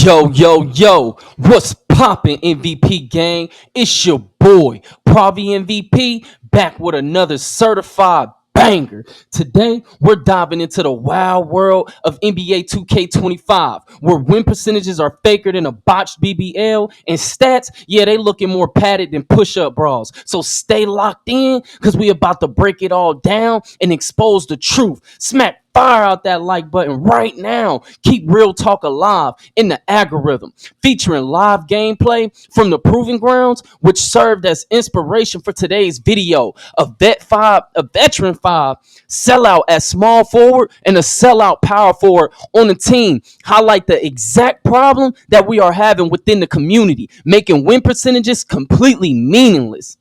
Yo, what's poppin', MVP gang? It's your boy, PraviMVP, back with another certified banger. Today, we're diving into the wild world of NBA 2K25, where win percentages are faker than a botched BBL, and stats, yeah, they looking more padded than push-up bras. So stay locked in, because we about to break it all down and expose the truth. Smack fire out that like button right now. Keep real talk alive in the algorithm, featuring live gameplay from the proving grounds, which served as inspiration for today's video. A veteran five, sellout at small forward, and a sellout power forward on the team highlight the exact problem that we are having within the community, making win percentages completely meaningless.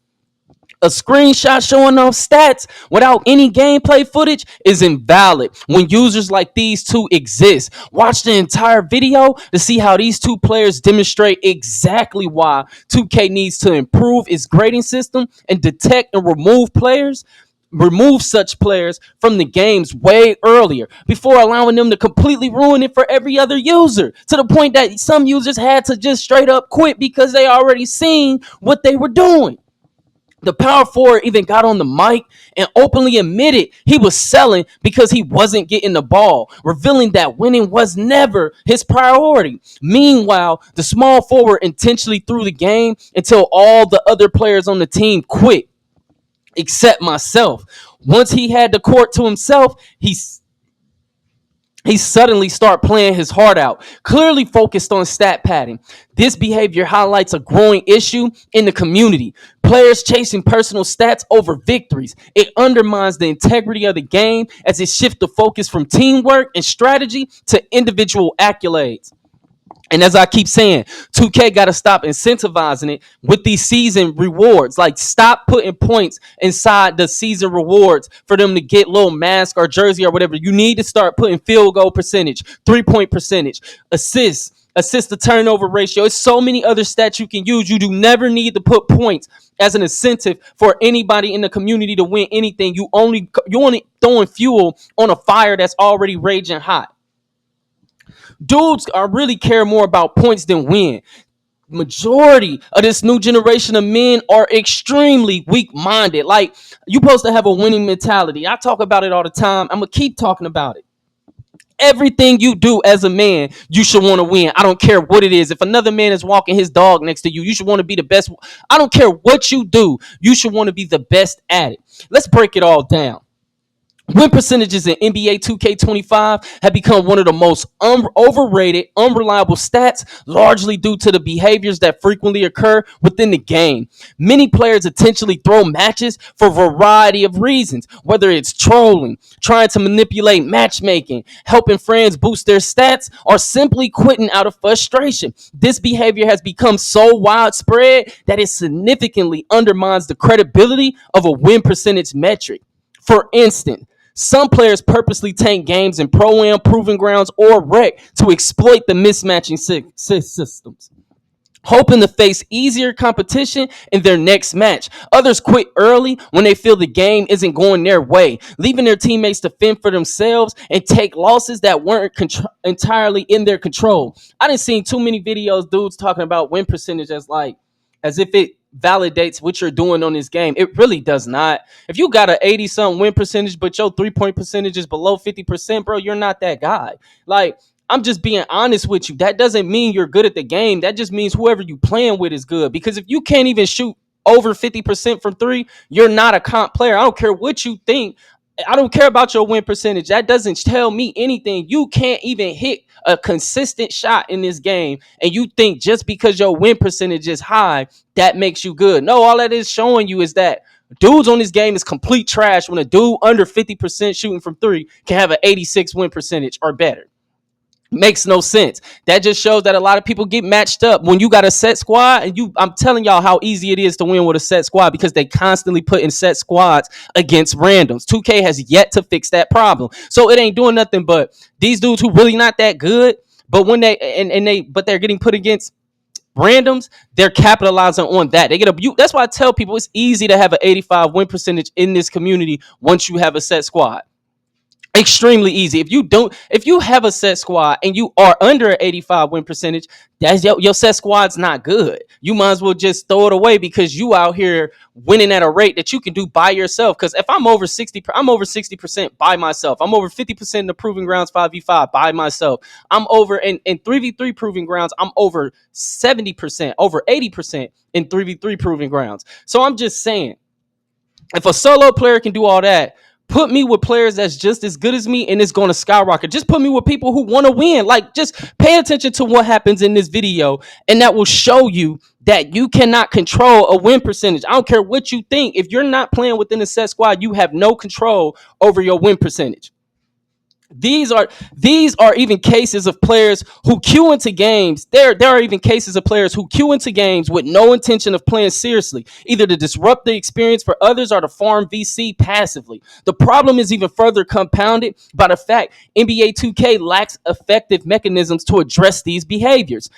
A screenshot showing off stats without any gameplay footage is invalid when users like these two exist. Watch the entire video to see how these two players demonstrate exactly why 2K needs to improve its grading system and detect and remove such players from the games way earlier before allowing them to completely ruin it for every other user, to the point that some users had to just straight up quit because they already seen what they were doing. The power forward even got on the mic and openly admitted he was selling because he wasn't getting the ball, revealing that winning was never his priority. Meanwhile, the small forward intentionally threw the game until all the other players on the team quit, except myself. Once he had the court to himself, he suddenly started playing his heart out, clearly focused on stat padding. This behavior highlights a growing issue in the community. Players chasing personal stats over victories. It undermines the integrity of the game as it shifts the focus from teamwork and strategy to individual accolades. And as I keep saying, 2K got to stop incentivizing it with these season rewards. Like, stop putting points inside the season rewards for them to get little mask or jersey or whatever. You need to start putting field goal percentage, 3-point percentage, assist to turnover ratio. It's so many other stats you can use. You do never need to put points as an incentive for anybody in the community to win anything. You only throwing fuel on a fire that's already raging hot. Dudes are really care more about points than win. Majority of this new generation of men are extremely weak-minded. Like, you supposed to have a winning mentality. I talk about it all the time. I'm gonna keep talking about it. Everything you do as a man, you should want to win. I don't care what it is. If another man is walking his dog next to you, you should want to be the best. I don't care what you do. You should want to be the best at it. Let's break it all down. Win percentages in NBA 2K25 have become one of the most overrated, unreliable stats, largely due to the behaviors that frequently occur within the game. Many players intentionally throw matches for a variety of reasons, whether it's trolling, trying to manipulate matchmaking, helping friends boost their stats, or simply quitting out of frustration. This behavior has become so widespread that it significantly undermines the credibility of a win percentage metric. For instance, some players purposely tank games in Pro-Am, Proving Grounds, or Rec to exploit the mismatching systems, hoping to face easier competition in their next match. Others quit early when they feel the game isn't going their way, leaving their teammates to fend for themselves and take losses that weren't entirely in their control. I done seen too many videos, dudes talking about win percentage as if it validates what you're doing on this game. It really does not. If you got an 80-something win percentage, but your 3-point percentage is below 50%, bro, you're not that guy. Like, I'm just being honest with you. That doesn't mean you're good at the game. That just means whoever you playing with is good. Because if you can't even shoot over 50% from three, you're not a comp player. I don't care what you think. I don't care about your win percentage. That doesn't tell me anything. You can't even hit a consistent shot in this game, and you think just because your win percentage is high, that makes you good. No, all that is showing you is that dudes on this game is complete trash when a dude under 50% shooting from three can have an 86 win percentage or better. Makes no sense. That just shows that a lot of people get matched up when you got a set squad, and I'm telling y'all how easy it is to win with a set squad because they constantly put in set squads against randoms. 2K has yet to fix that problem. So it ain't doing nothing, but these dudes who really not that good, but when they're getting put against randoms, they're capitalizing on that. That's why I tell people it's easy to have an 85 win percentage in this community once you have a set squad. Extremely easy. If you have a set squad and you are under an 85 win percentage, that's your set squad's not good. You might as well just throw it away because you out here winning at a rate that you can do by yourself. Because if I'm over 60, I'm over 60% by myself. I'm over 50% in the proving grounds 5v5 by myself. I'm over in 3v3 proving grounds. I'm over 70%, over 80% in 3v3 proving grounds. So I'm just saying, if a solo player can do all that, put me with players that's just as good as me and it's going to skyrocket. Just put me with people who want to win. Like, just pay attention to what happens in this video, and that will show you that you cannot control a win percentage. I don't care what you think. If you're not playing within the set squad, you have no control over your win percentage. These are even cases of players who queue into games. There are even cases of players who queue into games with no intention of playing seriously, either to disrupt the experience for others or to farm VC passively. The problem is even further compounded by the fact NBA 2K lacks effective mechanisms to address these behaviors.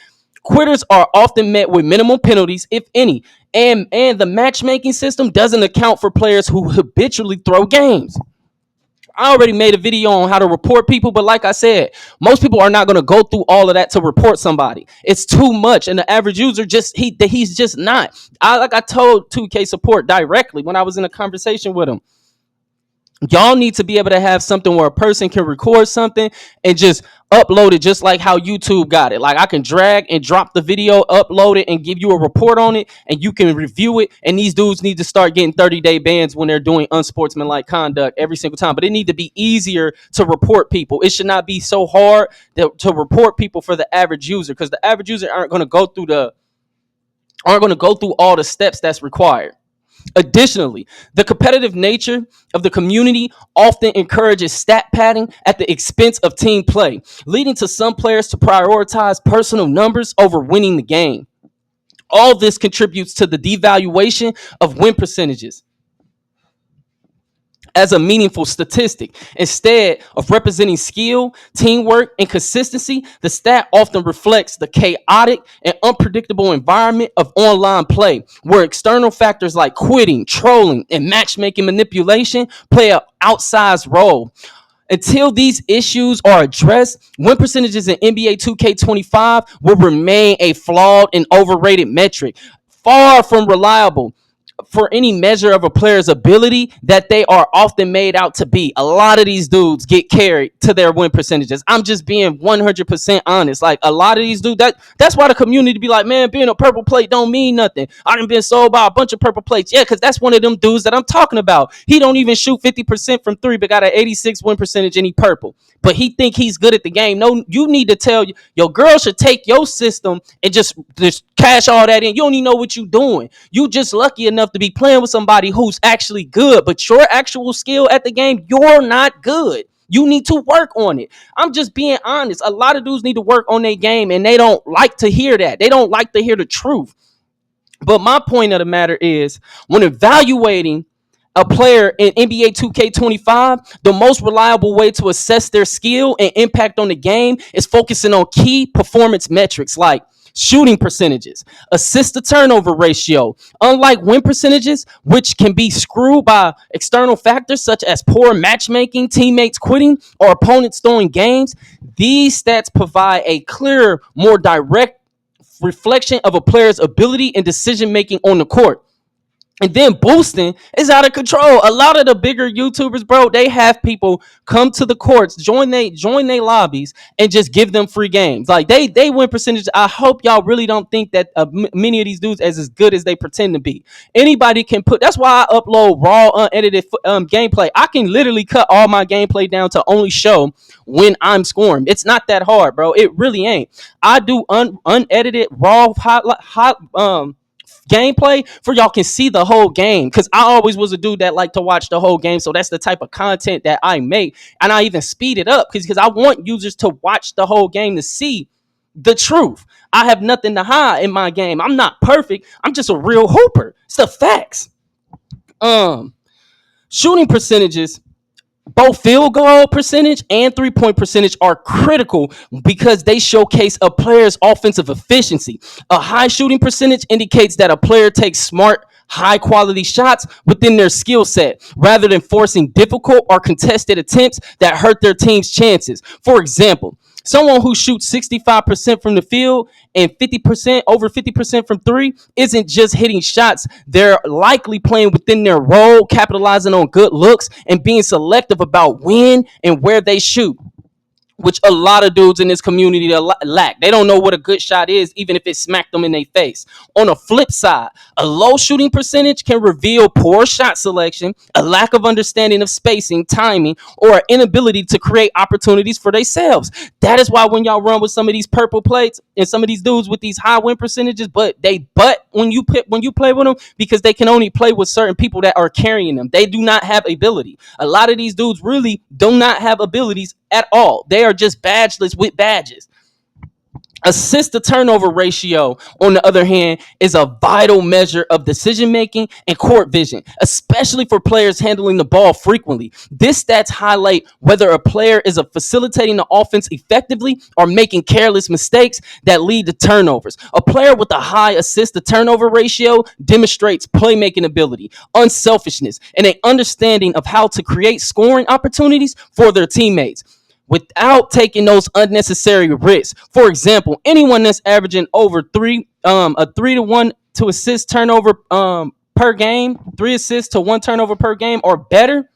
Quitters are often met with minimal penalties, if any, and the matchmaking system doesn't account for players who habitually throw games. I already made a video on how to report people, but like I said, most people are not going to go through all of that to report somebody. It's too much, and the average user he's just not. I told 2K support directly when I was in a conversation with him. Y'all need to be able to have something where a person can record something and just upload it, just like how YouTube got it. Like, I can drag and drop the video, upload it, and give you a report on it, and you can review it. And these dudes need to start getting 30-day bans when they're doing unsportsmanlike conduct every single time. But it need to be easier to report people. It should not be so hard to report people for the average user, because the average user aren't going to go through all the steps that's required. Additionally, the competitive nature of the community often encourages stat padding at the expense of team play, leading to some players to prioritize personal numbers over winning the game. All this contributes to the devaluation of win percentages as a meaningful statistic. Instead of representing skill, teamwork, and consistency, the stat often reflects the chaotic and unpredictable environment of online play, where external factors like quitting, trolling, and matchmaking manipulation play an outsized role. Until these issues are addressed, win percentages in NBA 2K25 will remain a flawed and overrated metric, far from reliable for any measure of a player's ability that they are often made out to be. A lot of these dudes get carried to their win percentages. I'm just being 100% honest. Like, a lot of these dudes, that's why the community be like, man, being a purple plate don't mean nothing. I done been sold by a bunch of purple plates. Yeah, because that's one of them dudes that I'm talking about. He don't even shoot 50% from three, but got an 86 win percentage and he purple. But he think he's good at the game. No, you need to tell your girl should take your system and just cash all that in. You don't even know what you're doing. You just lucky enough to be playing with somebody who's actually good, but your actual skill at the game, you're not good. You need to work on it. I'm just being honest. A lot of dudes need to work on their game, and they don't like to hear that. They don't like to hear the truth. But my point of the matter is, when evaluating a player in NBA 2K25, the most reliable way to assess their skill and impact on the game is focusing on key performance metrics like shooting percentages, assist to turnover ratio. Unlike win percentages, which can be screwed by external factors such as poor matchmaking, teammates quitting, or opponents throwing games, these stats provide a clearer, more direct reflection of a player's ability and decision making on the court. And then boosting is out of control. A lot of the bigger YouTubers, bro, they have people come to the courts, join they lobbies, and just give them free games. Like, they win percentage. I hope y'all really don't think that many of these dudes as good as they pretend to be. Anybody can put. That's why I upload raw, unedited gameplay. I can literally cut all my gameplay down to only show when I'm scoring. It's not that hard, bro. It really ain't. I do unedited raw gameplay for y'all can see the whole game, because I always was a dude that liked to watch the whole game. So that's the type of content that I make, and I even speed it up because I want users to watch the whole game to see the truth. I have nothing to hide in my game. I'm not perfect. I'm just a real hooper. It's the facts. Shooting percentages, both field goal percentage and 3-point percentage, are critical because they showcase a player's offensive efficiency. A high shooting percentage indicates that a player takes smart, high quality shots within their skill set rather than forcing difficult or contested attempts that hurt their team's chances. For example, someone who shoots 65% from the field and 50%, over 50% from three, isn't just hitting shots. They're likely playing within their role, capitalizing on good looks, and being selective about when and where they shoot, which a lot of dudes in this community lack. They don't know what a good shot is, even if it smacked them in their face. On the flip side, a low shooting percentage can reveal poor shot selection, a lack of understanding of spacing, timing, or an inability to create opportunities for themselves. That is why when y'all run with some of these purple plates and some of these dudes with these high win percentages, but when you play with them, because they can only play with certain people that are carrying them. They do not have ability. A lot of these dudes really do not have abilities at all. They are just badgeless with badges. Assist to turnover ratio, on the other hand, is a vital measure of decision making and court vision, especially for players handling the ball frequently. This stats highlight whether a player is facilitating the offense effectively or making careless mistakes that lead to turnovers. A player with a high assist to turnover ratio demonstrates playmaking ability, unselfishness, and an understanding of how to create scoring opportunities for their teammates without taking those unnecessary risks. For example, anyone that's averaging over a 3-to-1 to assist turnover per game, 3 assists to 1 turnover per game or better,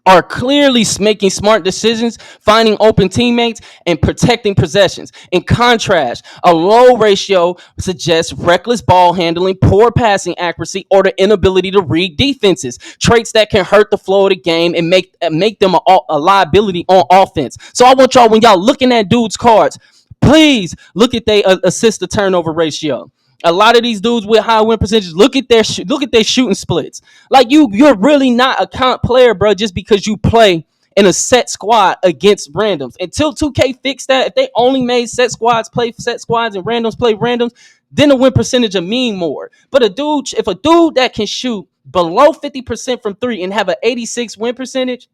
are clearly making smart decisions, finding open teammates, and protecting possessions. In contrast, a low ratio suggests reckless ball handling, poor passing accuracy, or the inability to read defenses, traits that can hurt the flow of the game and make them a liability on offense. So I want y'all, when y'all looking at dudes' cards, please look at their assist to turnover ratio. A lot of these dudes with high win percentages, look at their shooting splits. Like you're really not a comp player, bro, just because you play in a set squad against randoms. Until 2K fixed that, if they only made set squads play set squads and randoms play randoms, then the win percentage will mean more. But if a dude that can shoot below 50% from three and have an 86 win percentage,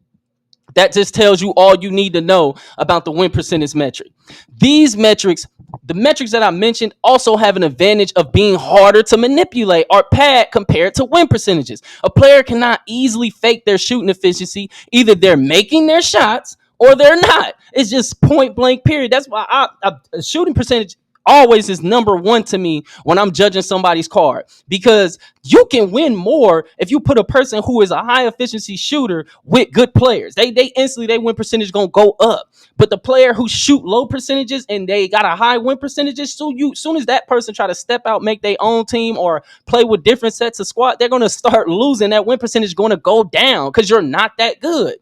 that just tells you all you need to know about the win percentage metric. These metrics, the metrics that I mentioned, also have an advantage of being harder to manipulate or pad compared to win percentages. A player cannot easily fake their shooting efficiency. Either they're making their shots or they're not. It's just point blank, period. That's why shooting percentage always is number one to me when I'm judging somebody's card, because you can win more if you put a person who is a high efficiency shooter with good players. They instantly, they win percentage gonna go up. But the player who shoot low percentages and they got a high win percentages, soon as that person try to step out, make their own team or play with different sets of squad, they're gonna start losing. That win percentage going to go down because you're not that good.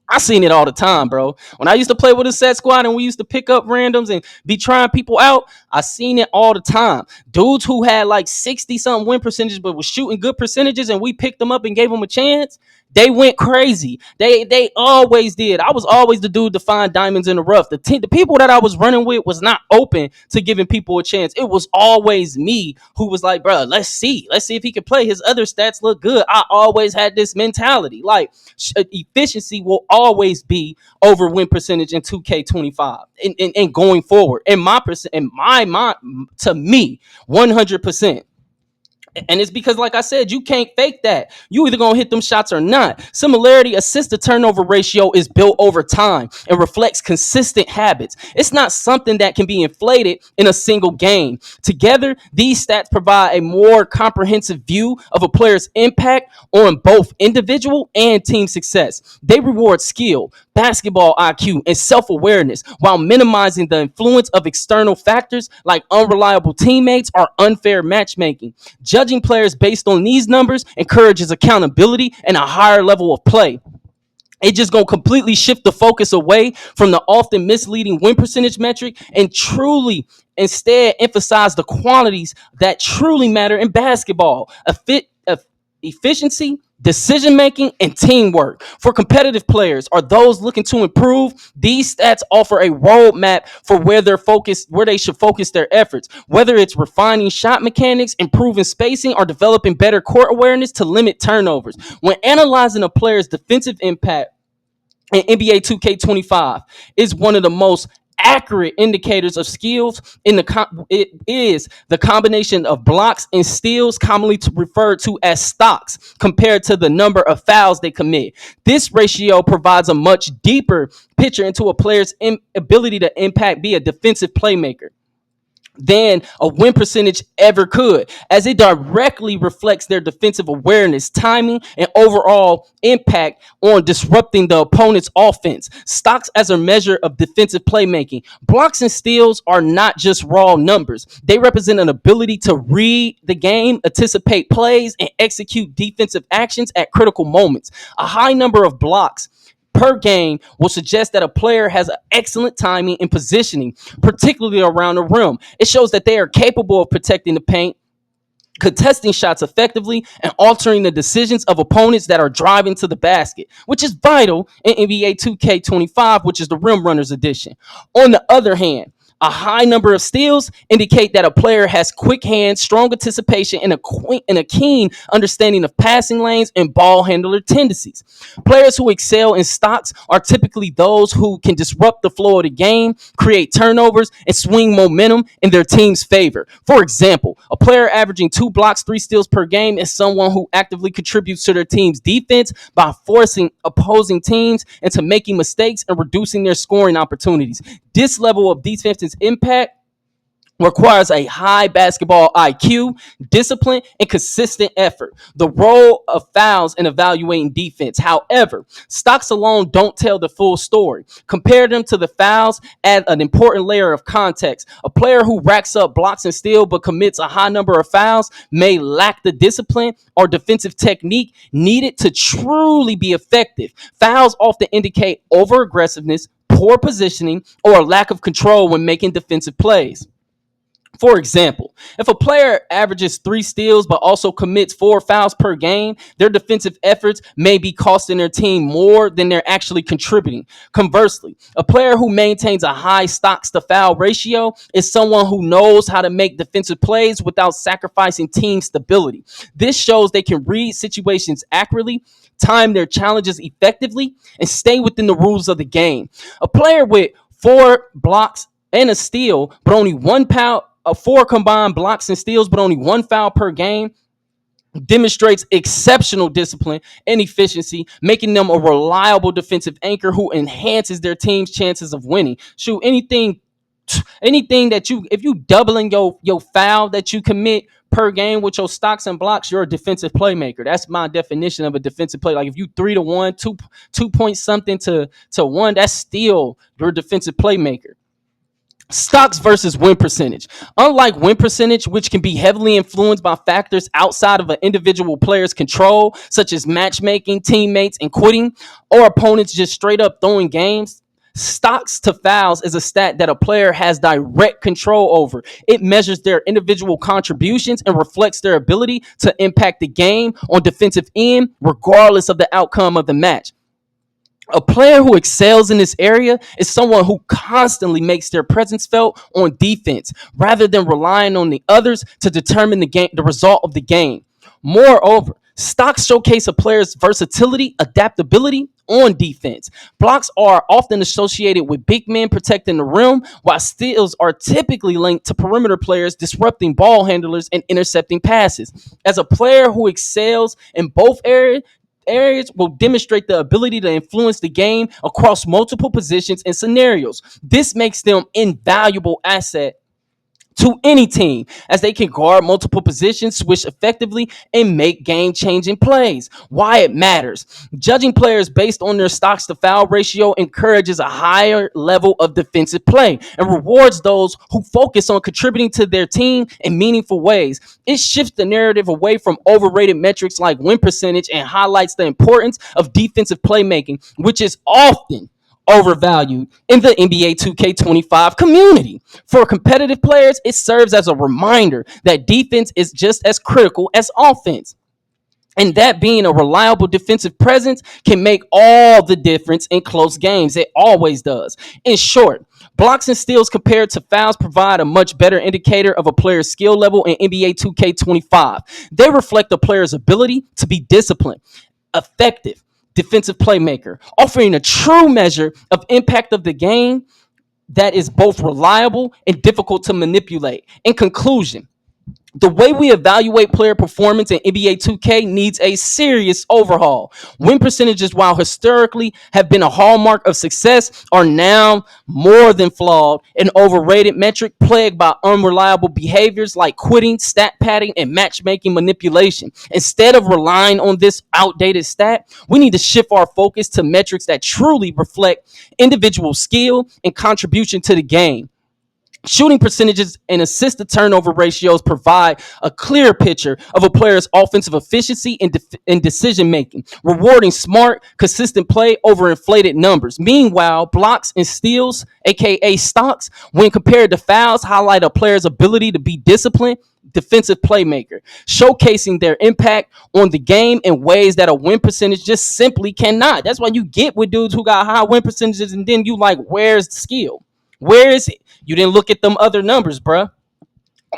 I seen it all the time, bro. When I used to play with a set squad and we used to pick up randoms and be trying people out, I seen it all the time. Dudes who had like 60 something win percentages but was shooting good percentages and we picked them up and gave them a chance, they went crazy. They always did. I was always the dude to find diamonds in the rough. The people that I was running with was not open to giving people a chance. It was always me who was like, bro, let's see if he can play. His other stats look good. I always had this mentality. Like efficiency will always be over win percentage in 2K25 and going forward. And to me, 100%. And it's because, like I said, you can't fake that. You either gonna hit them shots or not. Similarity, assist to turnover ratio is built over time and reflects consistent habits. It's not something that can be inflated in a single game. Together, these stats provide a more comprehensive view of a player's impact on both individual and team success. They reward skill, basketball IQ, and self-awareness while minimizing the influence of external factors like unreliable teammates or unfair matchmaking. Judging players based on these numbers encourages accountability and a higher level of play. It just gonna completely shift the focus away from the often misleading win percentage metric and truly instead emphasize the qualities that truly matter in basketball: efficiency, decision making, and teamwork. For competitive players or those looking to improve, these stats offer a roadmap for where they should focus their efforts, whether it's refining shot mechanics, improving spacing, or developing better court awareness to limit turnovers. When analyzing a player's defensive impact in NBA 2K25 is one of the most Accurate indicators of skills it is the combination of blocks and steals, commonly referred to as stocks, compared to the number of fouls they commit. This ratio provides a much deeper picture into a player's ability to be a defensive playmaker than a win percentage ever could, as it directly reflects their defensive awareness, timing, and overall impact on disrupting the opponent's offense. Stocks as a measure of defensive playmaking. Blocks and steals are not just raw numbers. They represent an ability to read the game, anticipate plays, and execute defensive actions at critical moments. A high number of blocks per game will suggest that a player has excellent timing and positioning, particularly around the rim. It shows that they are capable of protecting the paint, contesting shots effectively, and altering the decisions of opponents that are driving to the basket, which is vital in NBA 2K25, which is the Rim Runners edition. On the other hand, a high number of steals indicate that a player has quick hands, strong anticipation, and a keen understanding of passing lanes and ball handler tendencies. Players who excel in stocks are typically those who can disrupt the flow of the game, create turnovers, and swing momentum in their team's favor. For example, a player averaging 2 blocks, 3 steals per game is someone who actively contributes to their team's defense by forcing opposing teams into making mistakes and reducing their scoring opportunities. This level of defensive impact requires a high basketball IQ, discipline, and consistent effort. The role of fouls in evaluating defense. However, stocks alone don't tell the full story. Compare them to the fouls, add an important layer of context. A player who racks up blocks and steals but commits a high number of fouls may lack the discipline or defensive technique needed to truly be effective. Fouls often indicate over aggressiveness, poor positioning, or a lack of control when making defensive plays. For example, if a player averages 3 steals but also commits 4 fouls per game, their defensive efforts may be costing their team more than they're actually contributing. Conversely, a player who maintains a high stocks to foul ratio is someone who knows how to make defensive plays without sacrificing team stability. This shows they can read situations accurately, time their challenges effectively, and stay within the rules of the game. A player with 4 blocks and a steal, but only 1 foul, 4 combined blocks and steals, but only 1 foul per game, demonstrates exceptional discipline and efficiency, making them a reliable defensive anchor who enhances their team's chances of winning. Shoot, anything that if you doubling your foul that you commit per game with your stocks and blocks, you're a defensive playmaker. That's my definition of a defensive play. Like if you 3-1, 2 point something to 1, that's still your defensive playmaker. Stocks versus win percentage. Unlike win percentage, which can be heavily influenced by factors outside of an individual player's control, such as matchmaking, teammates, and quitting, or opponents just straight up throwing games, stocks to fouls is a stat that a player has direct control over. It measures their individual contributions and reflects their ability to impact the game on defensive end, regardless of the outcome of the match. A player who excels in this area is someone who constantly makes their presence felt on defense, rather than relying on the others to determine the result of the game. Moreover, stocks showcase a player's versatility, adaptability on defense. Blocks are often associated with big men protecting the rim, while steals are typically linked to perimeter players disrupting ball handlers and intercepting passes. As a player who excels in both areas will demonstrate the ability to influence the game across multiple positions and scenarios. This makes them invaluable asset to any team, as they can guard multiple positions, switch effectively, and make game-changing plays. Why it matters. Judging players based on their stocks to foul ratio encourages a higher level of defensive play and rewards those who focus on contributing to their team in meaningful ways. It shifts the narrative away from overrated metrics like win percentage and highlights the importance of defensive playmaking, which is often overvalued in the NBA 2K25 community. For competitive players, it serves as a reminder that defense is just as critical as offense, and that being a reliable defensive presence can make all the difference in close games. It always does. In short, blocks and steals compared to fouls provide a much better indicator of a player's skill level in NBA 2K25. They reflect a player's ability to be disciplined, effective defensive playmaker, offering a true measure of impact of the game that is both reliable and difficult to manipulate. In conclusion, the way we evaluate player performance in NBA 2K needs a serious overhaul. Win percentages, while historically have been a hallmark of success, are now more than flawed and overrated metric plagued by unreliable behaviors like quitting, stat padding, and matchmaking manipulation. Instead of relying on this outdated stat, we need to shift our focus to metrics that truly reflect individual skill and contribution to the game. Shooting percentages and assist to turnover ratios provide a clear picture of a player's offensive efficiency and decision making, rewarding smart, consistent play over inflated numbers. Meanwhile, blocks and steals, aka stocks, when compared to fouls, highlight a player's ability to be disciplined defensive playmaker, showcasing their impact on the game in ways that a win percentage just simply cannot. That's why you get with dudes who got high win percentages and then you like, where's the skill? Where is it? You didn't look at them other numbers, bruh.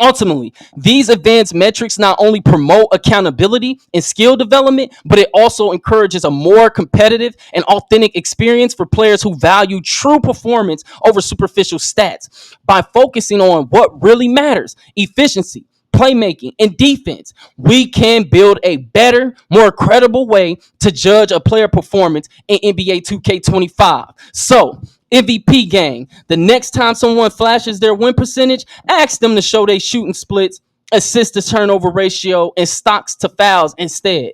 Ultimately, these advanced metrics not only promote accountability and skill development, but it also encourages a more competitive and authentic experience for players who value true performance over superficial stats. By focusing on what really matters, efficiency, playmaking, and defense, we can build a better, more credible way to judge a player performance in NBA 2K25. So, MVP gang, the next time someone flashes their win percentage, ask them to show they shooting splits, assist to turnover ratio, and stocks to fouls instead.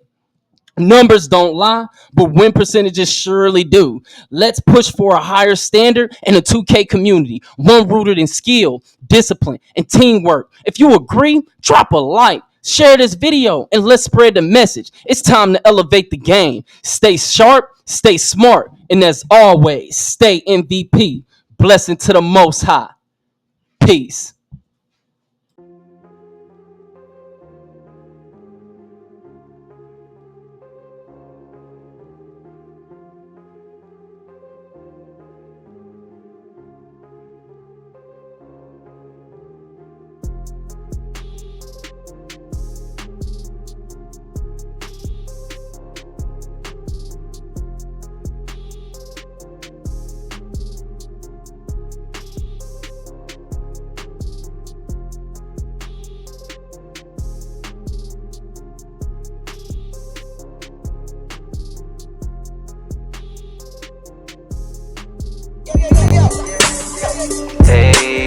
Numbers don't lie, but win percentages surely do. Let's push for a higher standard in a 2K community, one rooted in skill, discipline, and teamwork. If you agree, drop a like, share this video, and let's spread the message. It's time to elevate the game. Stay sharp, stay smart, and as always, stay MVP. Blessing to the Most High. Peace. Hey.